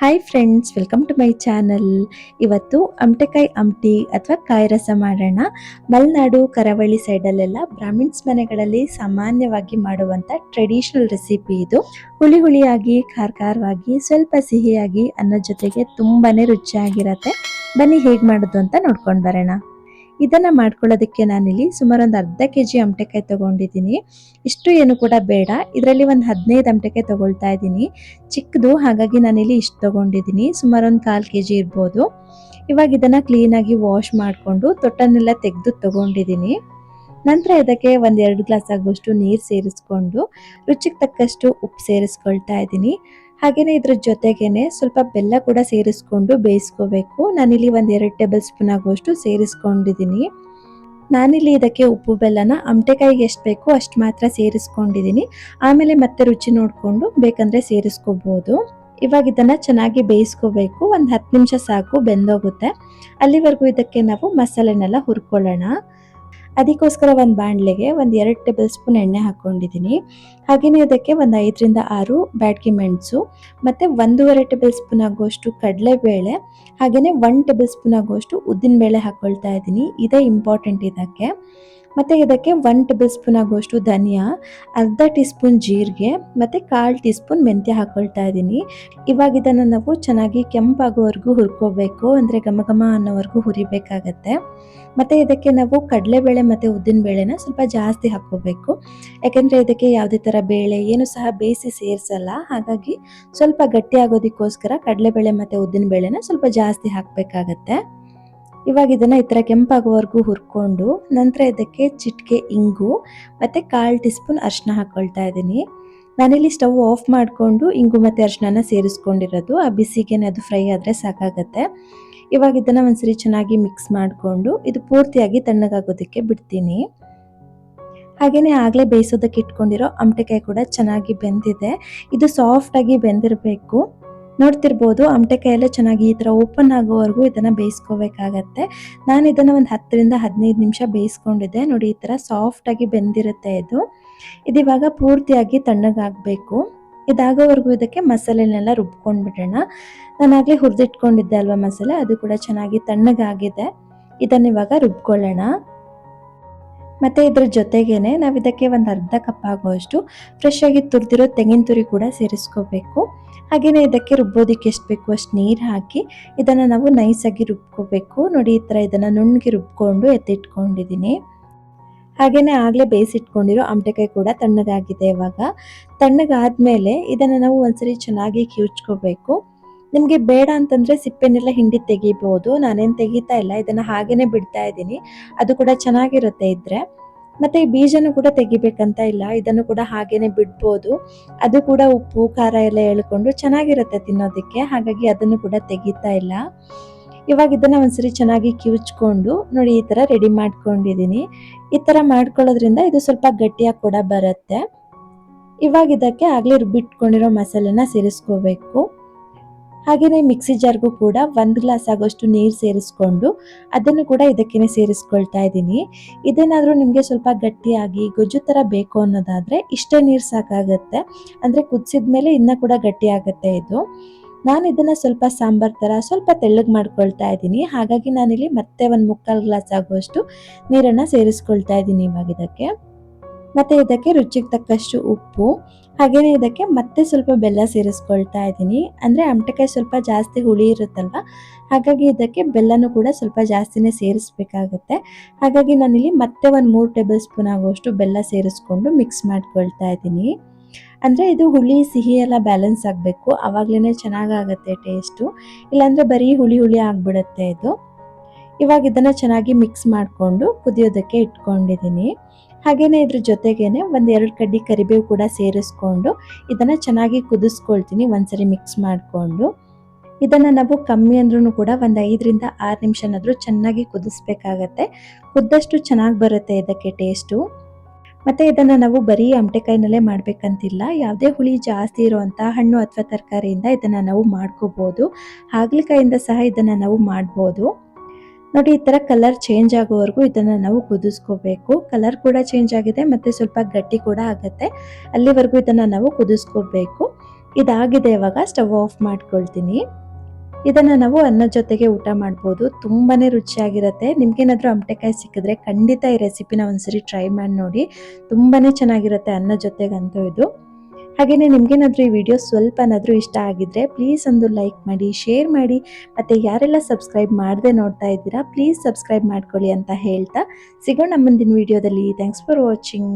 Hi friends, welcome to my channel. ಇವತ್ತು ಅಮಟೆಕಾಯಿ ಆಮಟಿ ಅಥವಾ ಕಾಯಿ ರಸ ಮಾಡೋಣ. ಮಲೆನಾಡು ಕರಾವಳಿ ಸೈಡಲ್ಲೆಲ್ಲ ಬ್ರಾಹ್ಮಿನ್ಸ್ ಮನೆಗಳಲ್ಲಿ ಸಾಮಾನ್ಯವಾಗಿ ಮಾಡುವಂಥ ಟ್ರೆಡಿಷನಲ್ ರೆಸಿಪಿ ಇದು. ಹುಳಿ ಹುಳಿಯಾಗಿ, ಖಾರ ಖಾರವಾಗಿ, ಸ್ವಲ್ಪ ಸಿಹಿಯಾಗಿ ಅನ್ನೋ ಜೊತೆಗೆ ತುಂಬಾ ರುಚಿಯಾಗಿರತ್ತೆ. ಬನ್ನಿ ಹೇಗೆ ಮಾಡೋದು ಅಂತ ನೋಡ್ಕೊಂಡು ಬರೋಣ. ಇದನ್ನು ಮಾಡ್ಕೊಳ್ಳೋದಕ್ಕೆ ನಾನಿಲ್ಲಿ ಸುಮಾರು ಒಂದು ಅರ್ಧ kg ಅಮಟೆಕಾಯಿ ತೊಗೊಂಡಿದ್ದೀನಿ. ಇಷ್ಟು ಏನು ಕೂಡ ಬೇಡ, ಇದರಲ್ಲಿ ಒಂದು 15 ಅಮಟೆಕಾಯಿ ತೊಗೊಳ್ತಾ ಇದ್ದೀನಿ. ಚಿಕ್ಕದು, ಹಾಗಾಗಿ ನಾನಿಲ್ಲಿ ಇಷ್ಟು ತೊಗೊಂಡಿದ್ದೀನಿ. ಸುಮಾರು ಒಂದು 1/4 kg ಇರ್ಬೋದು. ಇವಾಗ ಇದನ್ನು ಕ್ಲೀನಾಗಿ ವಾಶ್ ಮಾಡಿಕೊಂಡು ತೊಟ್ಟನ್ನೆಲ್ಲ ತೆಗೆದು ತೊಗೊಂಡಿದ್ದೀನಿ. ನಂತರ ಇದಕ್ಕೆ ಒಂದು 2 ಗ್ಲಾಸ್ ಆಗುವಷ್ಟು ನೀರು ಸೇರಿಸ್ಕೊಂಡು ರುಚಿಗೆ ತಕ್ಕಷ್ಟು ಉಪ್ಪು ಸೇರಿಸ್ಕೊಳ್ತಾ ಇದ್ದೀನಿ. ಹಾಗೆಯೇ ಇದ್ರ ಜೊತೆಗೇನೆ ಸ್ವಲ್ಪ ಬೆಲ್ಲ ಕೂಡ ಸೇರಿಸ್ಕೊಂಡು ಬೇಯಿಸ್ಕೋಬೇಕು. ನಾನಿಲ್ಲಿ ಒಂದು 2 ಟೇಬಲ್ ಸ್ಪೂನ್ ಆಗುವಷ್ಟು ಸೇರಿಸ್ಕೊಂಡಿದ್ದೀನಿ. ನಾನಿಲ್ಲಿ ಇದಕ್ಕೆ ಉಪ್ಪು ಬೆಲ್ಲನ ಅಮಟೆಕಾಯಿಗೆ ಎಷ್ಟು ಬೇಕೋ ಅಷ್ಟು ಮಾತ್ರ ಸೇರಿಸ್ಕೊಂಡಿದ್ದೀನಿ. ಆಮೇಲೆ ಮತ್ತೆ ರುಚಿ ನೋಡಿಕೊಂಡು ಬೇಕಂದರೆ ಸೇರಿಸ್ಕೋಬೋದು. ಇವಾಗ ಇದನ್ನು ಚೆನ್ನಾಗಿ ಬೇಯಿಸ್ಕೋಬೇಕು. ಒಂದು 10 ನಿಮಿಷ ಸಾಕು, ಬೆಂದೋಗುತ್ತೆ. ಅಲ್ಲಿವರೆಗೂ ಇದಕ್ಕೆ ನಾವು ಮಸಾಲೆನೆಲ್ಲ ಹುರ್ಕೊಳ್ಳೋಣ. ಅದಕ್ಕೋಸ್ಕರ ಒಂದು ಬಾಣಲೆಗೆ ಒಂದು 2 ಟೇಬಲ್ ಸ್ಪೂನ್ ಎಣ್ಣೆ ಹಾಕ್ಕೊಂಡಿದ್ದೀನಿ. ಹಾಗೆಯೇ ಅದಕ್ಕೆ ಒಂದು 5ರಿಂದ 6 ಬ್ಯಾಡಗಿ ಮೆಣಸು ಮತ್ತು 1.5 ಟೇಬಲ್ ಸ್ಪೂನ್ ಆಗುವಷ್ಟು ಕಡಲೆಬೇಳೆ, ಹಾಗೆಯೇ 1 ಟೇಬಲ್ ಸ್ಪೂನ್ ಆಗುವಷ್ಟು ಉದ್ದಿನಬೇಳೆ ಹಾಕ್ಕೊಳ್ತಾ ಇದ್ದೀನಿ. ಇದೇ ಇಂಪಾರ್ಟೆಂಟ್ ಇದಕ್ಕೆ. ಮತ್ತು ಇದಕ್ಕೆ 1 ಟೇಬಲ್ ಸ್ಪೂನ್ ಆಗುವಷ್ಟು ಧನಿಯಾ, ಅರ್ಧ ಟೀ ಸ್ಪೂನ್ ಜೀರಿಗೆ ಮತ್ತು 1/4 ಟೀ ಸ್ಪೂನ್ ಮೆಂತ್ಯ ಹಾಕ್ಕೊಳ್ತಾ ಇದ್ದೀನಿ. ಇವಾಗ ಇದನ್ನು ನಾವು ಚೆನ್ನಾಗಿ ಕೆಂಪಾಗೋವರೆಗೂ ಹುರ್ಕೋಬೇಕು, ಅಂದರೆ ಘಮ ಘಮ ಅನ್ನೋವರೆಗೂ ಹುರಿಬೇಕಾಗತ್ತೆ. ಮತ್ತು ಇದಕ್ಕೆ ನಾವು ಕಡಲೆಬೇಳೆ ಮತ್ತು ಉದ್ದಿನಬೇಳೆನ ಸ್ವಲ್ಪ ಜಾಸ್ತಿ ಹಾಕ್ಕೋಬೇಕು. ಯಾಕೆಂದರೆ ಇದಕ್ಕೆ ಯಾವುದೇ ಥರ ಬೇಳೆ ಏನು ಸಹ ಬೇಯಿಸಿ ಸೇರಿಸಲ್ಲ. ಹಾಗಾಗಿ ಸ್ವಲ್ಪ ಗಟ್ಟಿ ಆಗೋದಕ್ಕೋಸ್ಕರ ಕಡಲೆಬೇಳೆ ಮತ್ತು ಉದ್ದಿನಬೇಳೆನ ಸ್ವಲ್ಪ ಜಾಸ್ತಿ ಹಾಕಬೇಕಾಗತ್ತೆ. ಇವಾಗ ಇದನ್ನು ಈ ಥರ ಕೆಂಪಾಗೋವರೆಗೂ ಹುರ್ಕೊಂಡು ನಂತರ ಇದಕ್ಕೆ ಚಿಟಿಕೆ ಇಂಗು ಮತ್ತು 1/4 ಟೀ ಸ್ಪೂನ್ ಅರಿಶಿನ ಹಾಕ್ಕೊಳ್ತಾ ಇದ್ದೀನಿ. ನಾನಿಲ್ಲಿ ಸ್ಟವ್ ಆಫ್ ಮಾಡಿಕೊಂಡು ಇಂಗು ಮತ್ತು ಅರಿಶಿನ ಸೇರಿಸ್ಕೊಂಡಿರೋದು. ಆ ಬಿಸಿಗೆ ಅದು ಫ್ರೈ ಆದರೆ ಸಾಕಾಗತ್ತೆ. ಇವಾಗ ಇದನ್ನು ಒಂದ್ಸರಿ ಚೆನ್ನಾಗಿ ಮಿಕ್ಸ್ ಮಾಡಿಕೊಂಡು ಇದು ಪೂರ್ತಿಯಾಗಿ ತಣ್ಣಗಾಗೋದಕ್ಕೆ ಬಿಡ್ತೀನಿ. ಹಾಗೆಯೇ ಆಗಲೇ ಬೇಯಿಸೋದಕ್ಕೆ ಇಟ್ಕೊಂಡಿರೋ ಅಮಟೆಕಾಯಿ ಕೂಡ ಚೆನ್ನಾಗಿ ಬೆಂದಿದೆ. ಇದು ಸಾಫ್ಟಾಗಿ ಬೆಂದಿರಬೇಕು. ನೋಡ್ತಿರ್ಬೋದು, ಅಮಟೆಕಾಯಿ ಎಲ್ಲ ಚೆನ್ನಾಗಿ ಈ ಥರ ಓಪನ್ ಆಗೋವರೆಗೂ ಇದನ್ನು ಬೇಯಿಸ್ಕೋಬೇಕಾಗತ್ತೆ. ನಾನು ಇದನ್ನು ಒಂದು 10ರಿಂದ 15 ನಿಮಿಷ ಬೇಯಿಸ್ಕೊಂಡಿದ್ದೆ. ನೋಡಿ, ಈ ಥರ ಸಾಫ್ಟಾಗಿ ಬೆಂದಿರುತ್ತೆ ಇದು. ಇದಿವಾಗ ಪೂರ್ತಿಯಾಗಿ ತಣ್ಣಗಾಗಬೇಕು. ಇದಾಗೋವರೆಗೂ ಇದಕ್ಕೆ ಮಸಾಲೆನೆಲ್ಲ ರುಬ್ಕೊಂಡ್ಬಿಡೋಣ. ನಾನಾಗಲೇ ಹುರಿದಿಟ್ಕೊಂಡಿದ್ದೆ ಅಲ್ವಾ ಮಸಾಲೆ, ಅದು ಕೂಡ ಚೆನ್ನಾಗಿ ತಣ್ಣಗಾಗಿದೆ. ಇದನ್ನು ಇವಾಗ ರುಬ್ಕೊಳ್ಳೋಣ. ಮತ್ತು ಇದ್ರ ಜೊತೆಗೇನೆ ನಾವು ಇದಕ್ಕೆ ಒಂದು ಅರ್ಧ ಕಪ್ ಆಗುವಷ್ಟು ಫ್ರೆಶ್ ಆಗಿ ತುರಿದಿರೋ ತೆಂಗಿನ ತುರಿ ಕೂಡ ಸೇರಿಸ್ಕೋಬೇಕು. ಹಾಗೆಯೇ ಇದಕ್ಕೆ ರುಬ್ಬೋದಕ್ಕೆ ಎಷ್ಟು ಬೇಕು ಅಷ್ಟು ನೀರು ಹಾಕಿ ಇದನ್ನು ನಾವು ನೈಸಾಗಿ ರುಬ್ಕೋಬೇಕು. ನೋಡಿ, ಈ ಥರ ಇದನ್ನು ನುಣ್ಣಗೆ ರುಬ್ಕೊಂಡು ಎತ್ತಿಟ್ಕೊಂಡಿದ್ದೀನಿ. ಹಾಗೆಯೇ ಆಗಲೇ ಬೇಯಿಸಿಟ್ಕೊಂಡಿರೋ ಅಮಟೆಕಾಯಿ ಕೂಡ ತಣ್ಣಗಾಗಿದೆ. ಇವಾಗ ತಣ್ಣಗಾದ್ಮೇಲೆ ಇದನ್ನು ನಾವು ಒಂದ್ಸರಿ ಚೆನ್ನಾಗಿ ಕಿವುಚ್ಕೋಬೇಕು. ನಿಮಗೆ ಬೇಡ ಅಂತಂದರೆ ಸಿಪ್ಪೆನೆಲ್ಲ ಹಿಂಡಿ ತೆಗಿಬೋದು. ನಾನೇನು ತೆಗಿತಾ ಇಲ್ಲ, ಇದನ್ನು ಹಾಗೇ ಬಿಡ್ತಾ ಇದ್ದೀನಿ. ಅದು ಕೂಡ ಚೆನ್ನಾಗಿರುತ್ತೆ ಇದ್ರೆ. ಮತ್ತು ಈ ಬೀಜನೂ ಕೂಡ ತೆಗಿಬೇಕಂತ ಇಲ್ಲ, ಇದನ್ನು ಕೂಡ ಹಾಗೇ ಬಿಡ್ಬೋದು. ಅದು ಕೂಡ ಉಪ್ಪು ಖಾರ ಎಲ್ಲ ಎಳ್ಕೊಂಡು ಚೆನ್ನಾಗಿರುತ್ತೆ ತಿನ್ನೋದಕ್ಕೆ. ಹಾಗಾಗಿ ಅದನ್ನು ಕೂಡ ತೆಗಿತಾ ಇಲ್ಲ. ಇವಾಗ ಇದನ್ನು ಒಂದ್ಸರಿ ಚೆನ್ನಾಗಿ ಕಿವುಚ್ಕೊಂಡು ನೋಡಿ, ಈ ಥರ ರೆಡಿ ಮಾಡ್ಕೊಂಡಿದ್ದೀನಿ. ಈ ಥರ ಮಾಡ್ಕೊಳ್ಳೋದ್ರಿಂದ ಇದು ಸ್ವಲ್ಪ ಗಟ್ಟಿಯಾಗಿ ಕೂಡ ಬರುತ್ತೆ. ಇವಾಗ ಇದಕ್ಕೆ ಆಗಲೇ ರುಬ್ಬಿಟ್ಕೊಂಡಿರೋ ಮಸಾಲೆನ ಸೇರಿಸ್ಕೋಬೇಕು. ಹಾಗೆಯೇ ಮಿಕ್ಸಿ ಜಾರ್ಗೂ ಕೂಡ 1 ಗ್ಲಾಸ್ ಆಗೋಷ್ಟು ನೀರು ಸೇರಿಸ್ಕೊಂಡು ಅದನ್ನು ಕೂಡ ಇದಕ್ಕೇ ಸೇರಿಸ್ಕೊಳ್ತಾ ಇದ್ದೀನಿ. ಇದೇನಾದರೂ ನಿಮಗೆ ಸ್ವಲ್ಪ ಗಟ್ಟಿಯಾಗಿ ಗೊಜ್ಜು ಥರ ಬೇಕು ಅನ್ನೋದಾದರೆ ಇಷ್ಟೇ ನೀರು ಸಾಕಾಗುತ್ತೆ. ಅಂದರೆ ಕುದಿಸಿದ ಮೇಲೆ ಇನ್ನೂ ಕೂಡ ಗಟ್ಟಿ ಆಗುತ್ತೆ ಇದು. ನಾನು ಇದನ್ನು ಸ್ವಲ್ಪ ಸಾಂಬಾರು ಥರ ಸ್ವಲ್ಪ ತೆಳ್ಳಗೆ ಮಾಡ್ಕೊಳ್ತಾ ಇದ್ದೀನಿ. ಹಾಗಾಗಿ ನಾನಿಲ್ಲಿ ಮತ್ತೆ 1/4 ಗ್ಲಾಸ್ ಆಗುವಷ್ಟು ನೀರನ್ನು ಸೇರಿಸ್ಕೊಳ್ತಾ ಇದ್ದೀನಿ ಇವಾಗ ಇದಕ್ಕೆ. ಮತ್ತು ಇದಕ್ಕೆ ರುಚಿಗೆ ತಕ್ಕಷ್ಟು ಉಪ್ಪು, ಹಾಗೆಯೇ ಇದಕ್ಕೆ ಮತ್ತೆ ಸ್ವಲ್ಪ ಬೆಲ್ಲ ಸೇರಿಸ್ಕೊಳ್ತಾ ಇದ್ದೀನಿ. ಅಂದರೆ ಅಮಟೆಕಾಯಿ ಸ್ವಲ್ಪ ಜಾಸ್ತಿ ಹುಳಿ ಇರುತ್ತಲ್ವ, ಹಾಗಾಗಿ ಇದಕ್ಕೆ ಬೆಲ್ಲನೂ ಕೂಡ ಸ್ವಲ್ಪ ಜಾಸ್ತಿನೇ ಸೇರಿಸ್ಬೇಕಾಗುತ್ತೆ. ಹಾಗಾಗಿ ನಾನಿಲ್ಲಿ ಮತ್ತೆ ಒಂದು 3 ಟೇಬಲ್ ಸ್ಪೂನ್ ಆಗುವಷ್ಟು ಬೆಲ್ಲ ಸೇರಿಸ್ಕೊಂಡು ಮಿಕ್ಸ್ ಮಾಡ್ಕೊಳ್ತಾ ಇದ್ದೀನಿ. ಅಂದರೆ ಇದು ಹುಳಿ ಸಿಹಿ ಎಲ್ಲ ಬ್ಯಾಲೆನ್ಸ್ ಆಗಬೇಕು, ಆವಾಗಲೇ ಚೆನ್ನಾಗಾಗತ್ತೆ ಟೇಸ್ಟು. ಇಲ್ಲಾಂದರೆ ಬರೀ ಹುಳಿ ಹುಳಿ ಆಗಿಬಿಡುತ್ತೆ ಇದು. ಇವಾಗ ಇದನ್ನು ಚೆನ್ನಾಗಿ ಮಿಕ್ಸ್ ಮಾಡಿಕೊಂಡು ಕುದಿಯೋದಕ್ಕೆ ಇಟ್ಕೊಂಡಿದ್ದೀನಿ. ಹಾಗೆಯೇ ಇದ್ರ ಜೊತೆಗೇನೆ ಒಂದು 2 ಕಡ್ಡಿ ಕರಿಬೇವು ಕೂಡ ಸೇರಿಸ್ಕೊಂಡು ಇದನ್ನು ಚೆನ್ನಾಗಿ ಕುದಿಸ್ಕೊಳ್ತೀನಿ ಒಂದ್ಸರಿ ಮಿಕ್ಸ್ ಮಾಡಿಕೊಂಡು. ಇದನ್ನು ನಾವು ಕಮ್ಮಿ ಅಂದ್ರೂ ಕೂಡ ಒಂದು 5ರಿಂದ 6 ನಿಮಿಷನಾದರೂ ಚೆನ್ನಾಗಿ ಕುದಿಸ್ಬೇಕಾಗತ್ತೆ. ಕುದ್ದಷ್ಟು ಚೆನ್ನಾಗಿ ಬರುತ್ತೆ ಇದಕ್ಕೆ ಟೇಸ್ಟು. ಮತ್ತು ಇದನ್ನು ನಾವು ಬರೀ ಅಮಟೆಕಾಯಿನಲ್ಲೇ ಮಾಡಬೇಕಂತಿಲ್ಲ, ಯಾವುದೇ ಹುಳಿ ಜಾಸ್ತಿ ಇರುವಂಥ ಹಣ್ಣು ಅಥವಾ ತರಕಾರಿಯಿಂದ ಇದನ್ನು ನಾವು ಮಾಡ್ಕೋಬೋದು. ಹಾಗಲಕಾಯಿಂದ ಸಹ ಇದನ್ನು ನಾವು ಮಾಡ್ಬೋದು. ನೋಡಿ, ಈ ಥರ ಕಲರ್ ಚೇಂಜ್ ಆಗೋವರೆಗೂ ಇದನ್ನು ನಾವು ಕುದಿಸ್ಕೋಬೇಕು. ಕಲರ್ ಕೂಡ ಚೇಂಜ್ ಆಗಿದೆ ಮತ್ತು ಸ್ವಲ್ಪ ಗಟ್ಟಿ ಕೂಡ ಆಗುತ್ತೆ. ಅಲ್ಲಿವರೆಗೂ ಇದನ್ನು ನಾವು ಕುದಿಸ್ಕೋಬೇಕು. ಇದಾಗಿದೆ, ಇವಾಗ ಸ್ಟವ್ ಆಫ್ ಮಾಡ್ಕೊಳ್ತೀನಿ. ಇದನ್ನು ನಾವು ಅನ್ನದ ಜೊತೆಗೆ ಊಟ ಮಾಡ್ಬೋದು, ತುಂಬಾ ರುಚಿಯಾಗಿರುತ್ತೆ. ನಿಮ್ಗೇನಾದರೂ ಅಮಟೆಕಾಯಿ ಸಿಕ್ಕಿದ್ರೆ ಖಂಡಿತ ಈ ರೆಸಿಪಿನ ಒಂದ್ಸರಿ ಟ್ರೈ ಮಾಡಿ ನೋಡಿ, ತುಂಬಾ ಚೆನ್ನಾಗಿರುತ್ತೆ ಅನ್ನದ ಜೊತೆಗಂತೂ ಇದು. ಹಾಗೆಯೇ ನಿಮ್ಗೇನಾದರೂ ಈ ವಿಡಿಯೋ ಸ್ವಲ್ಪನಾದರೂ ಇಷ್ಟ ಆಗಿದ್ರೆ ಪ್ಲೀಸ್ ಒಂದು ಲೈಕ್ ಮಾಡಿ, ಶೇರ್ ಮಾಡಿ, ಮತ್ತು ಯಾರೆಲ್ಲ ಸಬ್ಸ್ಕ್ರೈಬ್ ಮಾಡದೆ ನೋಡ್ತಾ ಇದ್ದೀರಾ ಪ್ಲೀಸ್ ಸಬ್ಸ್ಕ್ರೈಬ್ ಮಾಡ್ಕೊಳ್ಳಿ ಅಂತ ಹೇಳ್ತಾ ಸಿಗೋಣ ಮುಂದಿನ ವಿಡಿಯೋದಲ್ಲಿ. Thanks for watching.